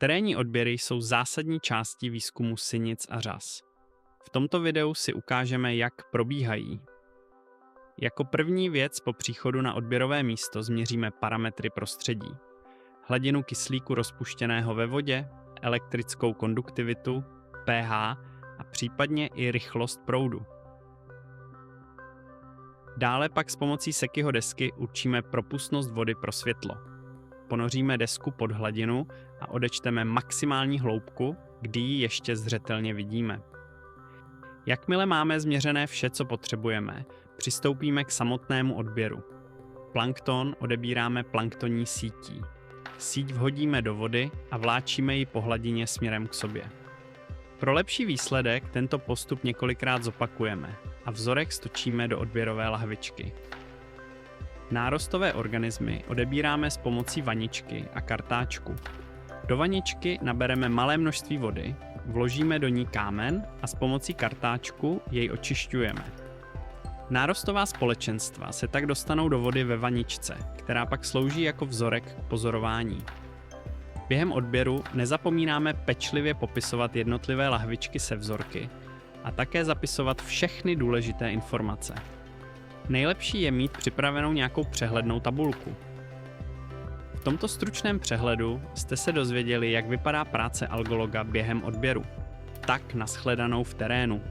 Terénní odběry jsou zásadní částí výzkumu sinic a řas. V tomto videu si ukážeme, jak probíhají. Jako první věc po příchodu na odběrové místo změříme parametry prostředí. Hladinu kyslíku rozpuštěného ve vodě, elektrickou konduktivitu, pH a případně i rychlost proudu. Dále pak s pomocí Secchiho desky určíme propustnost vody pro světlo. Ponoříme desku pod hladinu a odečteme maximální hloubku, kdy ji ještě zřetelně vidíme. Jakmile máme změřené vše, co potřebujeme, přistoupíme k samotnému odběru. Plankton odebíráme planktonní sítí. Síť vhodíme do vody a vláčíme ji po hladině směrem k sobě. Pro lepší výsledek tento postup několikrát zopakujeme a vzorek stočíme do odběrové lahvičky. Nárostové organismy odebíráme s pomocí vaničky a kartáčku. Do vaničky nabereme malé množství vody, vložíme do ní kámen a s pomocí kartáčku jej očišťujeme. Nárostová společenstva se tak dostanou do vody ve vaničce, která pak slouží jako vzorek k pozorování. Během odběru nezapomínáme pečlivě popisovat jednotlivé lahvičky se vzorky a také zapisovat všechny důležité informace. Nejlepší je mít připravenou nějakou přehlednou tabulku. V tomto stručném přehledu jste se dozvěděli, jak vypadá práce algologa během odběru. Tak nashledanou v terénu.